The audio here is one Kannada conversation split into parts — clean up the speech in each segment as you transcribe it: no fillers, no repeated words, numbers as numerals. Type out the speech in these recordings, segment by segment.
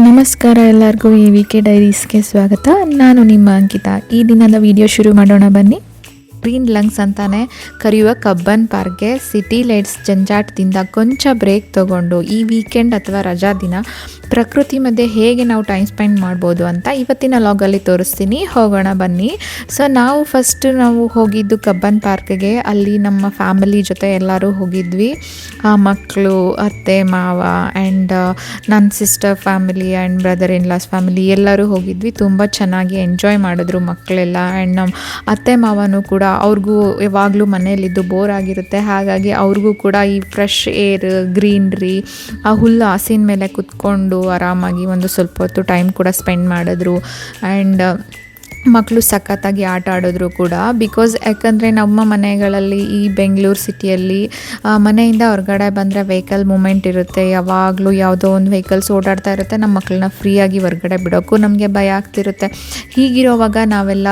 ನಮಸ್ಕಾರ ಎಲ್ಲರಿಗೂ ಈ ವಿಕೆ ಡೈರೀಸ್ಗೆ ಸ್ವಾಗತ. ನಾನು ನಿಮ್ಮ ಅಂಕಿತಾ. ಈ ದಿನದ ವಿಡಿಯೋ ಶುರು ಮಾಡೋಣ ಬನ್ನಿ. ಗ್ರೀನ್ ಲಂಗ್ಸ್ ಅಂತಾನೆ ಕರೆಯುವ ಕಬ್ಬನ್ ಪಾರ್ಕ್ಗೆ ಸಿಟಿ ಲೈಟ್ಸ್ ಜಂಜಾಟದಿಂದ ಕೊಂಚ ಬ್ರೇಕ್ ತೊಗೊಂಡು ಈ ವೀಕೆಂಡ್ ಅಥವಾ ರಜಾ ದಿನ ಪ್ರಕೃತಿ ಮಧ್ಯೆ ಹೇಗೆ ನಾವು ಟೈಮ್ ಸ್ಪೆಂಡ್ ಮಾಡ್ಬೋದು ಅಂತ ಇವತ್ತಿನ ಲಾಗಲ್ಲಿ ತೋರಿಸ್ತೀನಿ. ಹೋಗೋಣ ಬನ್ನಿ. ಸೊ ನಾವು ಹೋಗಿದ್ದು ಕಬ್ಬನ್ ಪಾರ್ಕ್ಗೆ. ಅಲ್ಲಿ ನಮ್ಮ ಫ್ಯಾಮಿಲಿ ಜೊತೆ ಎಲ್ಲರೂ ಹೋಗಿದ್ವಿ. ಮಕ್ಕಳು, ಅತ್ತೆ, ಮಾವ ಆ್ಯಂಡ್ ನನ್ನ sister family and brother in loss family ಎಲ್ಲರೂ ಹೋಗಿದ್ವಿ. ತುಂಬ ಚೆನ್ನಾಗಿ ಎಂಜಾಯ್ ಮಾಡಿದ್ರು ಮಕ್ಕಳೆಲ್ಲ. ಆ್ಯಂಡ್ ನಮ್ಮ ಅತ್ತೆ ಮಾವನೂ ಕೂಡ, ಅವ್ರಿಗೂ ಯಾವಾಗಲೂ ಮನೆಯಲ್ಲಿದ್ದು ಬೋರ್ ಆಗಿರುತ್ತೆ, ಹಾಗಾಗಿ ಅವ್ರಿಗೂ ಕೂಡ ಈ ಫ್ರೆಶ್ ಏರ್, ಗ್ರೀನ್ರಿ, ಆ ಹುಲ್ಲು ಹಾಸಿನ ಮೇಲೆ ಕುತ್ಕೊಂಡು ಆರಾಮಾಗಿ ಒಂದು ಸ್ವಲ್ಪ ಹೊತ್ತು ಟೈಮ್ ಕೂಡ ಸ್ಪೆಂಡ್ ಮಾಡಿದ್ರು. ಆ್ಯಂಡ್ ಮಕ್ಕಳು ಸಖತ್ತಾಗಿ ಆಟ ಆಡಿದ್ರು ಕೂಡ. ಯಾಕಂದರೆ ನಮ್ಮ ಮನೆಗಳಲ್ಲಿ ಈ ಬೆಂಗಳೂರು ಸಿಟಿಯಲ್ಲಿ ಮನೆಯಿಂದ ಹೊರಗಡೆ ಬಂದರೆ ವೆಹಿಕಲ್ ಮೂಮೆಂಟ್ ಇರುತ್ತೆ, ಯಾವಾಗಲೂ ಯಾವುದೋ ಒಂದು ವೆಹಿಕಲ್ಸ್ ಓಡಾಡ್ತಾ ಇರುತ್ತೆ. ನಮ್ಮ ಮಕ್ಕಳನ್ನ ಫ್ರೀಯಾಗಿ ಹೊರಗಡೆ ಬಿಡೋಕ್ಕೂ ನಮಗೆ ಭಯ ಆಗ್ತಿರುತ್ತೆ. ಹೀಗಿರೋವಾಗ ನಾವೆಲ್ಲ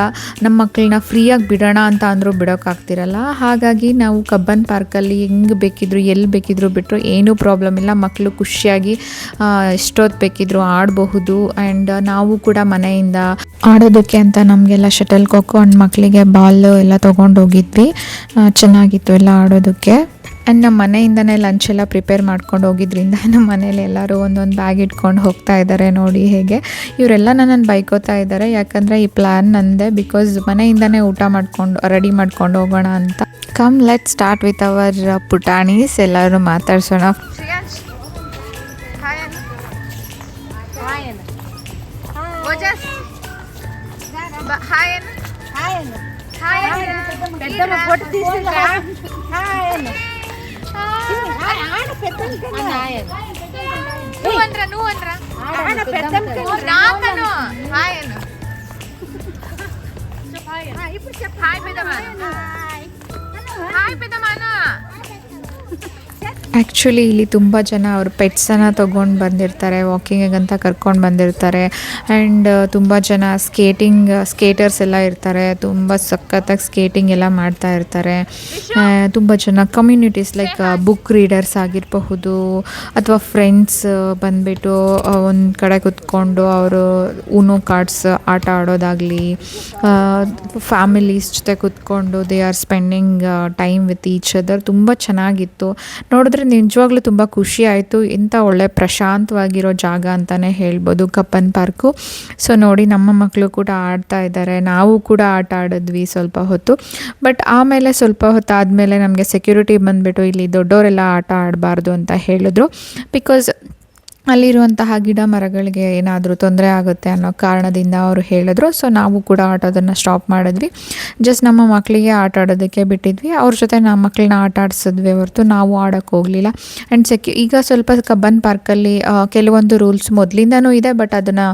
ನಮ್ಮ ಮಕ್ಕಳನ್ನ ಫ್ರೀಯಾಗಿ ಬಿಡೋಣ ಅಂತ ಅಂದರೂ ಬಿಡೋಕ್ಕಾಗ್ತಿರಲ್ಲ. ಹಾಗಾಗಿ ನಾವು ಕಬ್ಬನ್ ಪಾರ್ಕಲ್ಲಿ ಹೆಂಗೆ ಬೇಕಿದ್ರು ಎಲ್ಲಿ ಬೇಕಿದ್ರು ಬಿಟ್ಟರು ಏನೂ ಪ್ರಾಬ್ಲಮ್ ಇಲ್ಲ. ಮಕ್ಕಳು ಖುಷಿಯಾಗಿ ಎಷ್ಟೊತ್ತು ಬೇಕಿದ್ರು ಆಡಬಹುದು. ಆ್ಯಂಡ್ ನಾವು ಕೂಡ ಮನೆಯಿಂದ ಆಡೋದಕ್ಕೆ ಅಂತ ನಮಗೆಲ್ಲ ಶಟಲ್ ಕೊಕ್ಕೋ ಆ್ಯಂಡ್ ಮಕ್ಕಳಿಗೆ ಬಾಲ್ ಎಲ್ಲ ತೊಗೊಂಡು ಹೋಗಿದ್ವಿ. ಚೆನ್ನಾಗಿತ್ತು ಎಲ್ಲ ಆಡೋದಕ್ಕೆ. ಆ್ಯಂಡ್ ನಮ್ಮ ಮನೆಯಿಂದನೇ ಲಂಚ್ ಎಲ್ಲ ಪ್ರಿಪೇರ್ ಮಾಡ್ಕೊಂಡು ಹೋಗಿದ್ರಿಂದ ನಮ್ಮ ಮನೇಲಿ ಎಲ್ಲರೂ ಒಂದೊಂದು ಬ್ಯಾಗ್ ಇಟ್ಕೊಂಡು ಹೋಗ್ತಾ ಇದ್ದಾರೆ. ನೋಡಿ ಹೇಗೆ ಇವರೆಲ್ಲ ನನ್ನನ್ನು ಬೈಕೋತಾ ಇದ್ದಾರೆ, ಯಾಕಂದರೆ ಈ ಪ್ಲ್ಯಾನ್ ನಂದೆ. ಮನೆಯಿಂದನೇ ಊಟ ರೆಡಿ ಮಾಡ್ಕೊಂಡು ಹೋಗೋಣ ಅಂತ. Come let start with our ಪುಟಾಣೀಸ್. ಎಲ್ಲರೂ ಮಾತಾಡ್ಸೋಣ. ಆ್ಯಕ್ಚುಲಿ ಇಲ್ಲಿ ತುಂಬ ಜನ ಅವ್ರ ಪೆಟ್ಸನ್ನು ತೊಗೊಂಡು ಬಂದಿರ್ತಾರೆ, ವಾಕಿಂಗಿಗಂತ ಕರ್ಕೊಂಡು ಬಂದಿರ್ತಾರೆ. ಆ್ಯಂಡ್ ತುಂಬ ಜನ ಸ್ಕೇಟರ್ಸ್ ಎಲ್ಲ ಇರ್ತಾರೆ, ತುಂಬ ಸಖತ್ತಾಗಿ ಸ್ಕೇಟಿಂಗ್ ಎಲ್ಲ ಮಾಡ್ತಾ ಇರ್ತಾರೆ. ತುಂಬ ಜನ ಕಮ್ಯುನಿಟೀಸ್ ಲೈಕ್ ಬುಕ್ ರೀಡರ್ಸ್ ಆಗಿರಬಹುದು, ಅಥವಾ ಫ್ರೆಂಡ್ಸ್ ಬಂದುಬಿಟ್ಟು ಒಂದು ಕಡೆ ಕುತ್ಕೊಂಡು ಅವರು ಊನೋ ಕಾರ್ಡ್ಸ್ ಆಟ ಆಡೋದಾಗಲಿ, ಫ್ಯಾಮಿಲೀಸ್ ಜೊತೆ ಕುತ್ಕೊಂಡು they are spending time with each other. ತುಂಬ ಚೆನ್ನಾಗಿತ್ತು. ನೋಡಿದ್ರೆ ನಿಜವಾಗ್ಲೂ ತುಂಬ ಖುಷಿ ಆಯಿತು. ಇಂಥ ಒಳ್ಳೆ ಪ್ರಶಾಂತವಾಗಿರೋ ಜಾಗ ಅಂತಲೇ ಹೇಳ್ಬೋದು ಕಬ್ಬನ್ ಪಾರ್ಕು. ಸೊ ನೋಡಿ, ನಮ್ಮ ಮಕ್ಕಳು ಕೂಡ ಆಡ್ತಾ ಇದ್ದಾರೆ, ನಾವು ಕೂಡ ಆಟ ಆಡಿದ್ವಿ ಸ್ವಲ್ಪ ಹೊತ್ತು. ಬಟ್ ಆಮೇಲೆ ಸ್ವಲ್ಪ ಹೊತ್ತು ಆದಮೇಲೆ ನಮಗೆ ಸೆಕ್ಯೂರಿಟಿ ಬಂದುಬಿಟ್ಟು ಇಲ್ಲಿ ದೊಡ್ಡವರೆಲ್ಲ ಆಟ ಆಡಬಾರ್ದು ಅಂತ ಹೇಳಿದ್ರು. ಅಲ್ಲಿರುವಂತಹ ಗಿಡ ಮರಗಳಿಗೆ ಏನಾದರೂ ತೊಂದರೆ ಆಗುತ್ತೆ ಅನ್ನೋ ಕಾರಣದಿಂದ ಅವರು ಹೇಳಿದ್ರು. ಸೊ ನಾವು ಕೂಡ ಆಟೋದನ್ನು ಸ್ಟಾಪ್ ಮಾಡಿದ್ವಿ. ಜಸ್ಟ್ ನಮ್ಮ ಮಕ್ಕಳಿಗೆ ಆಟ ಆಡೋದಕ್ಕೆ ಬಿಟ್ಟಿದ್ವಿ. ಅವ್ರ ಜೊತೆ ನಮ್ಮ ಮಕ್ಕಳನ್ನ ಆಟ ಆಡಿಸಿದ್ವಿ ಹೊರತು ನಾವು ಆಡೋಕ್ಕೆ ಹೋಗಲಿಲ್ಲ. ಆ್ಯಂಡ್ ಈಗ ಸ್ವಲ್ಪ ಕಬ್ಬನ್ ಪಾರ್ಕಲ್ಲಿ ಕೆಲವೊಂದು ರೂಲ್ಸ್ ಮೊದಲಿಂದನೂ ಇದೆ, ಬಟ್ ಅದನ್ನು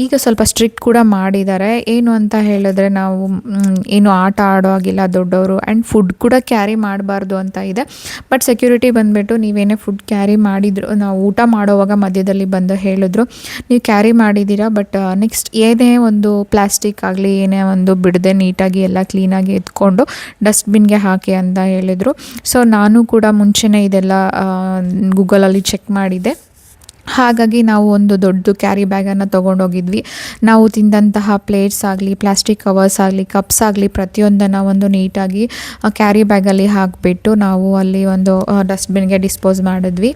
ಈಗ ಸ್ವಲ್ಪ ಸ್ಟ್ರಿಕ್ಟ್ ಕೂಡ ಮಾಡಿದ್ದಾರೆ. ಏನು ಅಂತ ಹೇಳಿದ್ರೆ, ನಾವು ಏನು ಆಟ ಆಡೋ ಆಗಿಲ್ಲ ದೊಡ್ಡವರು. ಆ್ಯಂಡ್ ಫುಡ್ ಕೂಡ ಕ್ಯಾರಿ ಮಾಡಬಾರ್ದು ಅಂತ ಇದೆ. ಬಟ್ ಸೆಕ್ಯೂರಿಟಿ ಬಂದುಬಿಟ್ಟು ನೀವೇನೇ ಫುಡ್ ಕ್ಯಾರಿ ಮಾಡಿದ್ರು, ನಾವು ಊಟ ಮಾಡೋವಾಗ ಮಧ್ಯದಲ್ಲಿ ಬಂದು ಹೇಳಿದ್ರು, ನೀವು ಕ್ಯಾರಿ ಮಾಡಿದ್ದೀರಾ, ಬಟ್ ನೆಕ್ಸ್ಟ್ ಏನೇ ಒಂದು ಪ್ಲಾಸ್ಟಿಕ್ ಆಗಲಿ ಏನೇ ಒಂದು ಬಿಡದೆ ನೀಟಾಗಿ ಎಲ್ಲ ಕ್ಲೀನಾಗಿ ಎತ್ಕೊಂಡು ಡಸ್ಟ್ಬಿನ್ಗೆ ಹಾಕಿ ಅಂತ ಹೇಳಿದರು. ಸೊ ನಾನು ಕೂಡ ಮುಂಚೆನೇ ಇದೆಲ್ಲ ಗೂಗಲಲ್ಲಿ ಚೆಕ್ ಮಾಡಿದ್ದೆ. ಹಾಗಾಗಿ ನಾವು ಒಂದು ದೊಡ್ಡ ಕ್ಯಾರಿ ಬ್ಯಾಗನ್ನು ತೊಗೊಂಡೋಗಿದ್ವಿ. ನಾವು ತಿಂದಂತಹ ಪ್ಲೇಟ್ಸ್ ಆಗಲಿ, ಪ್ಲಾಸ್ಟಿಕ್ ಕವರ್ಸ್ ಆಗಲಿ, ಕಪ್ಸ್ ಆಗಲಿ, ಪ್ರತಿಯೊಂದನ್ನು ಒಂದು ನೀಟಾಗಿ ಕ್ಯಾರಿ ಬ್ಯಾಗಲ್ಲಿ ಹಾಕಿಬಿಟ್ಟು ನಾವು ಅಲ್ಲಿ ಒಂದು ಡಸ್ಟ್ಬಿನ್ಗೆ ಡಿಸ್ಪೋಸ್ ಮಾಡಿದ್ವಿ.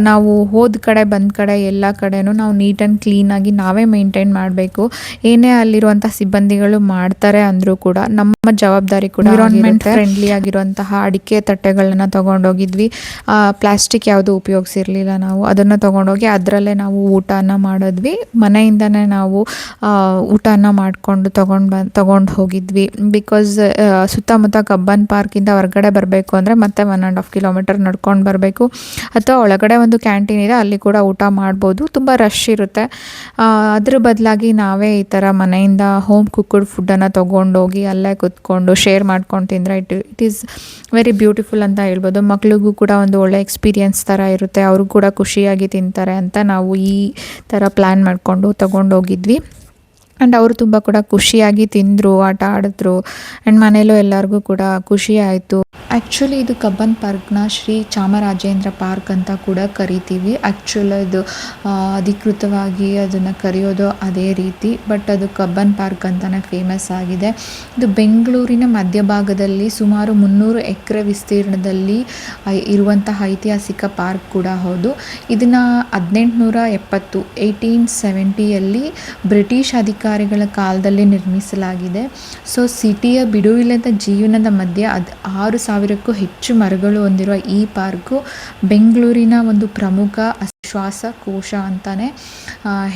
ನಾವು ಹೋದ ಕಡೆ ಬಂದ ಕಡೆ ಎಲ್ಲ ಕಡೆನೂ ನಾವು ನೀಟ್ ಆ್ಯಂಡ್ ಕ್ಲೀನಾಗಿ ನಾವೇ ಮೇಂಟೈನ್ ಮಾಡಬೇಕು. ಏನೇ ಅಲ್ಲಿರುವಂಥ ಸಿಬ್ಬಂದಿಗಳು ಮಾಡ್ತಾರೆ ಅಂದರೂ ಕೂಡ ನಮ್ಮ ಜವಾಬ್ದಾರಿ ಕೂಡ. ಎನ್ವಿರಾನ್ಮೆಂಟ್ ಫ್ರೆಂಡ್ಲಿ ಆಗಿರುವಂತಹ ಅಡಿಕೆ ತಟ್ಟೆಗಳನ್ನ ತೊಗೊಂಡೋಗಿದ್ವಿ. ಪ್ಲಾಸ್ಟಿಕ್ ಯಾವುದು ಉಪಯೋಗಿಸಿರಲಿಲ್ಲ. ನಾವು ಅದನ್ನು ತೊಗೊಂಡೋಗಿ ಅದರಲ್ಲೇ ನಾವು ಊಟನ ಮಾಡಿದ್ವಿ. ಮನೆಯಿಂದನೇ ನಾವು ಊಟನ ಮಾಡಿಕೊಂಡು ತೊಗೊಂಡು ಹೋಗಿದ್ವಿ. ಸುತ್ತಮುತ್ತ ಕಬ್ಬನ್ ಪಾರ್ಕಿಂದ ಹೊರಗಡೆ ಬರಬೇಕು ಅಂದರೆ ಮತ್ತೆ 1.5 ಕಿಲೋಮೀಟರ್ ನಡ್ಕೊಂಡು ಬರಬೇಕು. ಅಥವಾ ಒಳಗಡೆ ಒಂದು ಕ್ಯಾಂಟೀನ್ ಇದೆ, ಅಲ್ಲಿ ಕೂಡ ಊಟ ಮಾಡ್ಬೋದು. ತುಂಬ ರಶ್ ಇರುತ್ತೆ. ಅದ್ರ ಬದಲಾಗಿ ನಾವೇ ಈ ಥರ ಮನೆಯಿಂದ ಹೋಮ್ ಕುಕ್ಡ್ ಫುಡ್ಡನ್ನು ತೊಗೊಂಡೋಗಿ ಅಲ್ಲೇ ಕುತ್ಕೊಂಡು ಶೇರ್ ಮಾಡ್ಕೊಂಡು ತಿಂದರೆ ಇಟ್ ಈಸ್ ವೆರಿ ಬ್ಯೂಟಿಫುಲ್ ಅಂತ ಹೇಳ್ಬೋದು. ಮಕ್ಳಿಗೂ ಕೂಡ ಒಂದು ಒಳ್ಳೆ ಎಕ್ಸ್ಪೀರಿಯನ್ಸ್ ಥರ ಇರುತ್ತೆ, ಅವರು ಕೂಡ ಖುಷಿಯಾಗಿ ತಿಂತಾರೆ ಅಂತ ನಾವು ಈ ಥರ ಪ್ಲ್ಯಾನ್ ಮಾಡಿಕೊಂಡು ತೊಗೊಂಡೋಗಿದ್ವಿ. ಆ್ಯಂಡ್ ಅವರು ತುಂಬ ಕೂಡ ಖುಷಿಯಾಗಿ ತಿಂದರು, ಆಟ ಆಡಿದ್ರು. ಆ್ಯಂಡ್ ಮನೇಲೂ ಎಲ್ಲರಿಗೂ ಕೂಡ ಖುಷಿ ಆಯಿತು. ಆ್ಯಕ್ಚುಲಿ ಇದು ಕಬ್ಬನ್ ಪಾರ್ಕ್ನ ಶ್ರೀ ಚಾಮರಾಜೇಂದ್ರ ಪಾರ್ಕ್ ಅಂತ ಕೂಡ ಕರಿತೀವಿ. ಆ್ಯಕ್ಚುಲ್ ಇದು ಅಧಿಕೃತವಾಗಿ ಅದನ್ನು ಕರೆಯೋದು ಅದೇ ರೀತಿ, ಬಟ್ ಅದು ಕಬ್ಬನ್ ಪಾರ್ಕ್ ಅಂತಲೇ ಫೇಮಸ್ ಆಗಿದೆ. ಇದು ಬೆಂಗಳೂರಿನ ಮಧ್ಯಭಾಗದಲ್ಲಿ ಸುಮಾರು 300 ಎಕರೆ ವಿಸ್ತೀರ್ಣದಲ್ಲಿ ಇರುವಂತಹ ಐತಿಹಾಸಿಕ ಪಾರ್ಕ್ ಕೂಡ ಹೌದು. ಇದನ್ನು 1870 1870ಯಲ್ಲಿ ಬ್ರಿಟಿಷ್ ಅಧಿಕಾರಿಗಳ ಕಾಲದಲ್ಲಿ ನಿರ್ಮಿಸಲಾಗಿದೆ. ಸೊ ಸಿಟಿಯ ಬಿಡುವಿಲ್ಲದ ಜೀವನದ ಮಧ್ಯೆ 6,000ಕ್ಕೂ ಹೆಚ್ಚು ಮರಗಳು ಹೊಂದಿರುವ ಈ ಪಾರ್ಕು ಬೆಂಗಳೂರಿನ ಒಂದು ಪ್ರಮುಖ ಶ್ವಾಸಕೋಶ ಅಂತಲೇ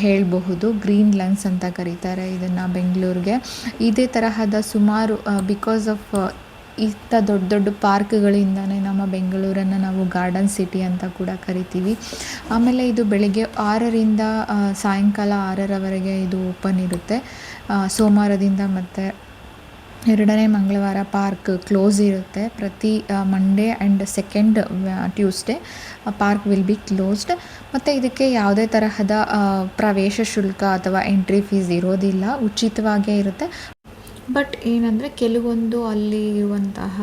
ಹೇಳಬಹುದು. ಗ್ರೀನ್ ಲಂಗ್ಸ್ ಅಂತ ಕರೀತಾರೆ ಇದನ್ನು ಬೆಂಗಳೂರಿಗೆ. ಇದೇ ತರಹದ ಸುಮಾರು ಬಿಕಾಸ್ ಆಫ್ ಇಂಥ ದೊಡ್ಡ ದೊಡ್ಡ ಪಾರ್ಕ್ಗಳಿಂದನೇ ನಮ್ಮ ಬೆಂಗಳೂರನ್ನು ನಾವು ಗಾರ್ಡನ್ ಸಿಟಿ ಅಂತ ಕೂಡ ಕರಿತೀವಿ. ಆಮೇಲೆ ಇದು ಬೆಳಿಗ್ಗೆ 6ರಿಂದ ಸಾಯಂಕಾಲ 6ರವರೆಗೆ ಇದು ಓಪನ್ ಇರುತ್ತೆ. ಸೋಮವಾರದಿಂದ ಮತ್ತು 2ನೇ ಮಂಗಳವಾರ ಪಾರ್ಕ್ ಕ್ಲೋಸ್ ಇರುತ್ತೆ. ಪ್ರತಿ Monday and second Tuesday park will be closed. ಮತ್ತು ಇದಕ್ಕೆ ಯಾವುದೇ ತರಹದ ಪ್ರವೇಶ ಶುಲ್ಕ ಅಥವಾ ಎಂಟ್ರಿ ಫೀಸ್ ಇರೋದಿಲ್ಲ, ಉಚಿತವಾಗೇ ಇರುತ್ತೆ. ಬಟ್ ಏನಂದರೆ ಕೆಲವೊಂದು ಅಲ್ಲಿ ಇರುವಂತಹ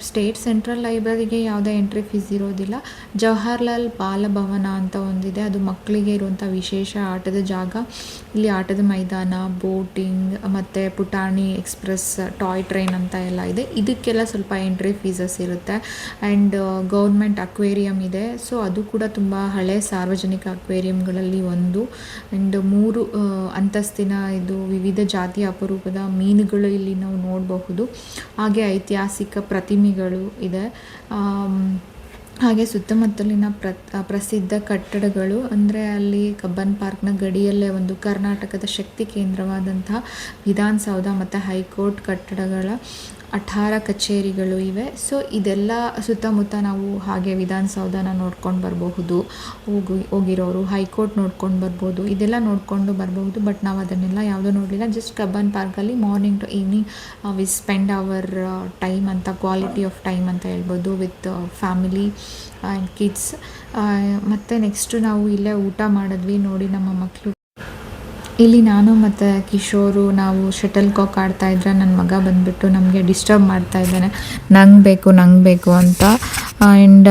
ಸ್ಟೇಟ್ ಸೆಂಟ್ರಲ್ ಲೈಬ್ರರಿಗೆ ಯಾವುದೇ ಎಂಟ್ರಿ ಫೀಸ್ ಇರೋದಿಲ್ಲ. ಜವಾಹರ್ಲಾಲ್ ಬಾಲಭವನ ಅಂತ ಒಂದಿದೆ, ಅದು ಮಕ್ಕಳಿಗೆ ಇರುವಂಥ ವಿಶೇಷ ಆಟದ ಜಾಗ. ಇಲ್ಲಿ ಆಟದ ಮೈದಾನ, ಬೋಟಿಂಗ್ ಮತ್ತು ಪುಟಾಣಿ ಎಕ್ಸ್ಪ್ರೆಸ್, ಟಾಯ್ ಟ್ರೈನ್ ಅಂತ ಎಲ್ಲ ಇದೆ. ಇದಕ್ಕೆಲ್ಲ ಸ್ವಲ್ಪ ಎಂಟ್ರಿ ಫೀಸಸ್ ಇರುತ್ತೆ. ಆ್ಯಂಡ್ ಗೌರ್ಮೆಂಟ್ ಅಕ್ವೇರಿಯಂ ಇದೆ. ಸೊ ಅದು ಕೂಡ ತುಂಬ ಹಳೆ ಸಾರ್ವಜನಿಕ ಅಕ್ವೇರಿಯಂಗಳಲ್ಲಿ ಒಂದು. ಆ್ಯಂಡ್ 3 ಅಂತಸ್ತಿನ ಇದು ವಿವಿಧ ಜಾತಿಯ ಅಪರೂಪದ ಮೀನುಗಳು ಇಲ್ಲಿ ನಾವು ನೋಡಬಹುದು. ಹಾಗೆ ಐತಿಹಾಸಿಕ ಪ್ರತಿಮೆಗಳು ಇದೆ. ಹಾಗೆ ಸುತ್ತಮುತ್ತಲಿನ ಪ್ರಸಿದ್ಧ ಕಟ್ಟಡಗಳು ಅಂದರೆ ಅಲ್ಲಿ ಕಬ್ಬನ್ ಪಾರ್ಕ್ನ ಗಡಿಯಲ್ಲೇ ಒಂದು ಕರ್ನಾಟಕದ ಶಕ್ತಿ ಕೇಂದ್ರವಾದಂತಹ ವಿಧಾನಸೌಧ ಮತ್ತು ಹೈಕೋರ್ಟ್ ಕಟ್ಟಡಗಳ 18 ಕಚೇರಿಗಳು ಇವೆ. ಸೊ ಇದೆಲ್ಲ ಸುತ್ತಮುತ್ತ ನಾವು ಹಾಗೆ ವಿಧಾನಸೌಧನ ನೋಡ್ಕೊಂಡು ಬರಬಹುದು. ಹೋಗಿರೋರು ಹೈಕೋರ್ಟ್ ನೋಡ್ಕೊಂಡು ಬರ್ಬೋದು, ಇದೆಲ್ಲ ನೋಡಿಕೊಂಡು ಬರಬಹುದು. ಬಟ್ ನಾವು ಅದನ್ನೆಲ್ಲ ಯಾವುದೂ ನೋಡಲಿಲ್ಲ. ಜಸ್ಟ್ ಕಬ್ಬನ್ ಪಾರ್ಕಲ್ಲಿ morning to evening we spend our time ಅಂತ, ಕ್ವಾಲಿಟಿ ಆಫ್ ಟೈಮ್ ಅಂತ ಹೇಳ್ಬೋದು, ವಿತ್ ಫ್ಯಾಮಿಲಿ ಆ್ಯಂಡ್ ಕಿಡ್ಸ್. ಮತ್ತು ನೆಕ್ಸ್ಟು ನಾವು ಇಲ್ಲೇ ಊಟ ಮಾಡಿದ್ವಿ. ನೋಡಿ ನಮ್ಮ ಮಕ್ಕಳು ಇಲ್ಲಿ ನಾನು ಮತ್ತು ಕಿಶೋರು ನಾವು ಶಟಲ್ ಕಾಕ್ ಆಡ್ತಾಯಿದ್ರೆ ನನ್ನ ಮಗ ಬಂದುಬಿಟ್ಟು ನಮಗೆ ಡಿಸ್ಟರ್ಬ್ ಮಾಡ್ತಾ ಇದ್ದಾನೆ, ನಂಗೆ ಬೇಕು ಅಂತ. ಆ್ಯಂಡ್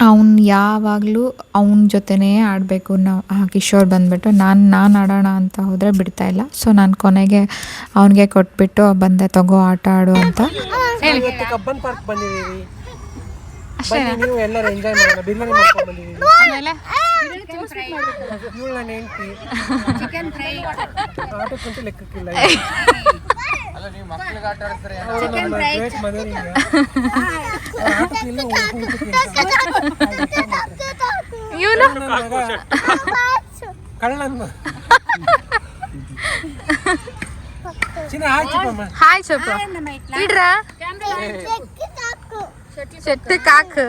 ಅವ್ನು ಯಾವಾಗಲೂ ಅವನ ಜೊತೆನೇ ಆಡಬೇಕು. ಕಿಶೋರ್ ಬಂದುಬಿಟ್ಟು ನಾನು ಆಡೋಣ ಅಂತ ಹೋದರೆ ಬಿಡ್ತಾಯಿಲ್ಲ. ಸೊ ನಾನು ಕೊನೆಗೆ ಅವನಿಗೆ ಕೊಟ್ಬಿಟ್ಟು ಬಂದೆ, ತಗೋ ಆಟ ಆಡು ಅಂತ. ಕಬ್ಬನ್ ಪಾರ್ಕ್ ಬಂದಿದ್ದೀವಿ, ನೀವು ಎಲ್ಲರೂ ಎಂಜಾಯ್ ಮಾಡೋಣ. ಬಿರಿಯಾನಿ ಮಾಡ್ಕೊಂಡು ಬಂದಿದ್ದೀವಿ. ಆಮೇಲೆ ಚಿಕನ್ ಫ್ರೈ ಆಟಕ್ಕಂತೂ ಲೆಕ್ಕಕ್ಕಿಲ್ಲ. ಕಳ್ಳನ್ ಹಾಯ್ ಚಪ್ಪ ಇಡ್ರ చెట్టు కాకు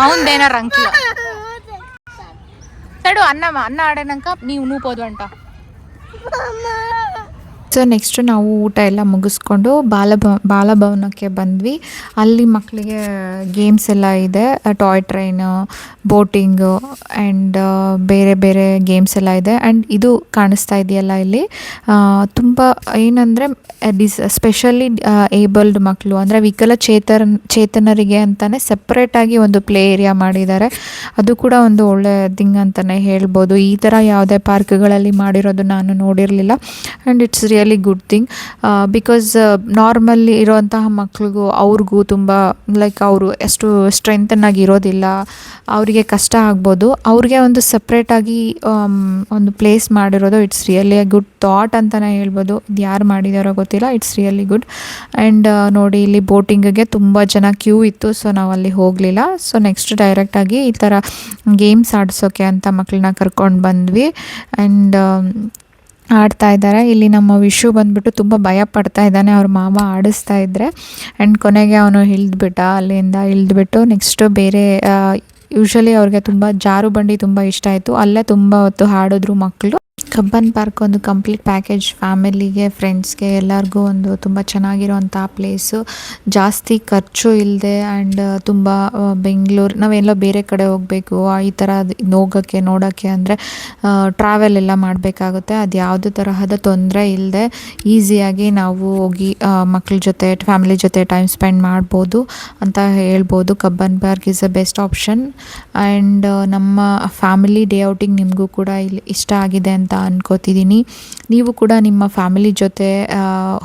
అవుందేనా రంకి సడు అన్న ఆడినాక నువ్వు పోదు అంట. ಸೊ ನೆಕ್ಸ್ಟು ನಾವು ಊಟ ಎಲ್ಲ ಮುಗಿಸ್ಕೊಂಡು ಬಾಲಭವನಕ್ಕೆ ಬಂದ್ವಿ. ಅಲ್ಲಿ ಮಕ್ಕಳಿಗೆ ಗೇಮ್ಸ್ ಎಲ್ಲ ಇದೆ, ಟಾಯ್ ಟ್ರೈನು, ಬೋಟಿಂಗು ಆ್ಯಂಡ್ ಬೇರೆ ಬೇರೆ ಗೇಮ್ಸ್ ಎಲ್ಲ ಇದೆ. ಆ್ಯಂಡ್ ಇದು ಕಾಣಿಸ್ತಾ ಇದೆಯಲ್ಲ ಇಲ್ಲಿ ತುಂಬ ಏನಂದರೆ ಸ್ಪೆಷಲಿ ಏಬಲ್ಡ್ ಮಕ್ಕಳು ಅಂದರೆ ವಿಕಲಚೇತನರಿಗೆ ಅಂತಲೇ ಸಪ್ರೇಟಾಗಿ ಒಂದು ಪ್ಲೇ ಏರಿಯಾ ಮಾಡಿದ್ದಾರೆ. ಅದು ಕೂಡ ಒಂದು ಒಳ್ಳೆ ಥಿಂಗ್ ಅಂತಲೇ ಹೇಳ್ಬೋದು. ಈ ಥರ ಯಾವುದೇ ಪಾರ್ಕ್ಗಳಲ್ಲಿ ಮಾಡಿರೋದು ನಾನು ನೋಡಿರಲಿಲ್ಲ. And it's really good thing. Because normally ಇರೋಂತಹ ಮಕ್ಳಿಗೂ ಅವ್ರಿಗೂ ತುಂಬ ಲೈಕ್ ಅವರು ಎಷ್ಟು ಸ್ಟ್ರೆಂತನ್ನಾಗಿ ಇರೋದಿಲ್ಲ, ಅವರಿಗೆ ಕಷ್ಟ ಆಗ್ಬೋದು. ಅವ್ರಿಗೆ ಒಂದು ಸಪ್ರೇಟಾಗಿ ಒಂದು ಪ್ಲೇಸ್ ಮಾಡಿರೋದು it's really A good thought ಅಂತಲೇ ಹೇಳ್ಬೋದು. ಇದು ಯಾರು ಮಾಡಿದಾರೋ ಗೊತ್ತಿಲ್ಲ, ಇಟ್ಸ್ ರಿಯಲಿ ಗುಡ್. ಆ್ಯಂಡ್ ನೋಡಿ ಇಲ್ಲಿ ಬೋಟಿಂಗಿಗೆ ತುಂಬ ಜನ ಕ್ಯೂ ಇತ್ತು. ಸೊ ನಾವು ಅಲ್ಲಿ ಹೋಗಲಿಲ್ಲ. ಸೊ ನೆಕ್ಸ್ಟ್ ಡೈರೆಕ್ಟಾಗಿ ಈ ಥರ ಗೇಮ್ಸ್ ಆಡಿಸೋಕೆ ಅಂತ ಮಕ್ಕಳನ್ನ ಕರ್ಕೊಂಡು ಬಂದ್ವಿ. ಆ್ಯಂಡ್ ಆಡ್ತಾ ಇದ್ದಾರೆ. ಇಲ್ಲಿ ನಮ್ಮ ವಿಶು ಬಂದುಬಿಟ್ಟು ತುಂಬ ಭಯ ಪಡ್ತಾ ಇದ್ದಾನೆ, ಅವ್ರ ಮಾವ ಆಡಿಸ್ತಾ ಇದ್ದರೆ. ಆ್ಯಂಡ್ ಕೊನೆಗೆ ಅವನು ಅಲ್ಲಿಂದ ಇಳಿದ್ಬಿಟ್ಟು ನೆಕ್ಸ್ಟು ಬೇರೆ ಯೂಶ್ವಲಿ ಅವ್ರಿಗೆ ತುಂಬ ಜಾರು ಬಂಡಿ ತುಂಬ ಇಷ್ಟ ಆಯಿತು. ಅಲ್ಲೇ ತುಂಬ ಹೊತ್ತು ಆಡಿದ್ರು ಮಕ್ಕಳು. ಕಬ್ಬನ್ ಪಾರ್ಕ್ ಒಂದು ಕಂಪ್ಲೀಟ್ ಪ್ಯಾಕೇಜ್, ಫ್ಯಾಮಿಲಿಗೆ, ಫ್ರೆಂಡ್ಸ್ಗೆ ಎಲ್ಲರಿಗೂ ಒಂದು ತುಂಬ ಚೆನ್ನಾಗಿರೋವಂಥ ಪ್ಲೇಸು. ಜಾಸ್ತಿ ಖರ್ಚು ಇಲ್ಲದೆ ಆ್ಯಂಡ್ ತುಂಬ ಬೆಂಗಳೂರು ನಾವೆಲ್ಲೋ ಬೇರೆ ಕಡೆ ಹೋಗಬೇಕು ಈ ಥರ ಹೋಗೋಕ್ಕೆ ನೋಡೋಕ್ಕೆ ಅಂದರೆ ಟ್ರಾವೆಲ್ ಎಲ್ಲ ಮಾಡಬೇಕಾಗುತ್ತೆ. ಅದು ಯಾವುದೇ ತರಹದ ತೊಂದರೆ ಇಲ್ಲದೆ ಈಸಿಯಾಗಿ ನಾವು ಹೋಗಿ ಮಕ್ಕಳ ಜೊತೆ ಫ್ಯಾಮಿಲಿ ಜೊತೆ ಟೈಮ್ ಸ್ಪೆಂಡ್ ಮಾಡ್ಬೋದು ಅಂತ ಹೇಳ್ಬೋದು. Cubbon park is a best option. And ನಮ್ಮ ಫ್ಯಾಮಿಲಿ ಡೇ ಔಟಿಂಗ್ ನಿಮಗೂ ಕೂಡ ಇಲ್ಲಿ ಇಷ್ಟ ಆಗಿದೆ ಅಂತ ಅನ್ಕೋತಿದ್ದೀನಿ. ನೀವು ಕೂಡ ನಿಮ್ಮ ಫ್ಯಾಮಿಲಿ ಜೊತೆ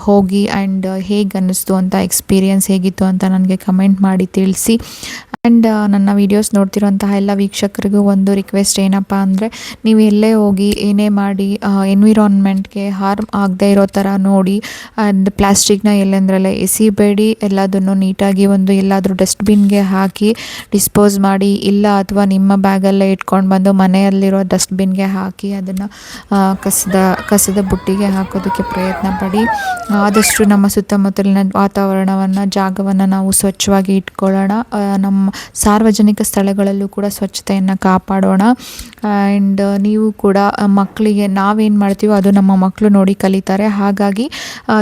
ಹೋಗಿ ಆ್ಯಂಡ್ ಹೇಗೆ ಅನ್ನಿಸ್ತು ಅಂತ, ಎಕ್ಸ್ಪೀರಿಯನ್ಸ್ ಹೇಗಿತ್ತು ಅಂತ ನನಗೆ ಕಮೆಂಟ್ ಮಾಡಿ ತಿಳಿಸಿ. ಆ್ಯಂಡ್ ನನ್ನ ವೀಡಿಯೋಸ್ ನೋಡ್ತಿರೋಂತಹ ಎಲ್ಲ ವೀಕ್ಷಕರಿಗೂ ಒಂದು ರಿಕ್ವೆಸ್ಟ್ ಏನಪ್ಪ ಅಂದರೆ, ನೀವು ಎಲ್ಲೇ ಹೋಗಿ ಏನೇ ಮಾಡಿ ಎನ್ವಿರಾನ್ಮೆಂಟ್ಗೆ ಹಾರ್ಮ್ ಆಗದೆ ಇರೋ ಥರ ನೋಡಿ. ಆ್ಯಂಡ್ ಪ್ಲಾಸ್ಟಿಕ್ನ ಎಲ್ಲೆಂದರಲ್ಲೇ ಎಸಿಬೇಡಿ. ಎಲ್ಲದನ್ನು ನೀಟಾಗಿ ಒಂದು ಎಲ್ಲಾದರೂ ಡಸ್ಟ್ಬಿನ್ಗೆ ಹಾಕಿ ಡಿಸ್ಪೋಸ್ ಮಾಡಿ, ಇಲ್ಲ ಅಥವಾ ನಿಮ್ಮ ಬ್ಯಾಗಲ್ಲೇ ಇಟ್ಕೊಂಡು ಬಂದು ಮನೆಯಲ್ಲಿರೋ ಡಸ್ಟ್ಬಿನ್ಗೆ ಹಾಕಿ ಅದನ್ನು ಕಸದ ಬುಟ್ಟಿಗೆ ಹಾಕೋದಕ್ಕೆ ಪ್ರಯತ್ನ ಪಡಿ. ಆದಷ್ಟು ನಮ್ಮ ಸುತ್ತಮುತ್ತಲಿನ ವಾತಾವರಣವನ್ನು, ಜಾಗವನ್ನು ನಾವು ಸ್ವಚ್ಛವಾಗಿ ಇಟ್ಕೊಳ್ಳೋಣ. ನಮ್ಮ ಸಾರ್ವಜನಿಕ ಸ್ಥಳಗಳಲ್ಲೂ ಕೂಡ ಸ್ವಚ್ಛತೆಯನ್ನು ಕಾಪಾಡೋಣ. ಆ್ಯಂಡ್ ನೀವು ಕೂಡ ಮಕ್ಕಳಿಗೆ ನಾವೇನು ಮಾಡ್ತೀವೋ ಅದು ನಮ್ಮ ಮಕ್ಕಳು ನೋಡಿ ಕಲಿತಾರೆ. ಹಾಗಾಗಿ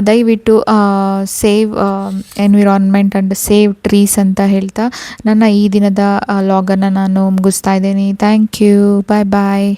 ದಯವಿಟ್ಟು save environment and save trees ಅಂತ ಹೇಳ್ತಾ ನನ್ನ ಈ ದಿನದ ಲಾಗನ್ನು ನಾನು ಮುಗಿಸ್ತಾ ಇದ್ದೀನಿ. Thank you. Bye bye.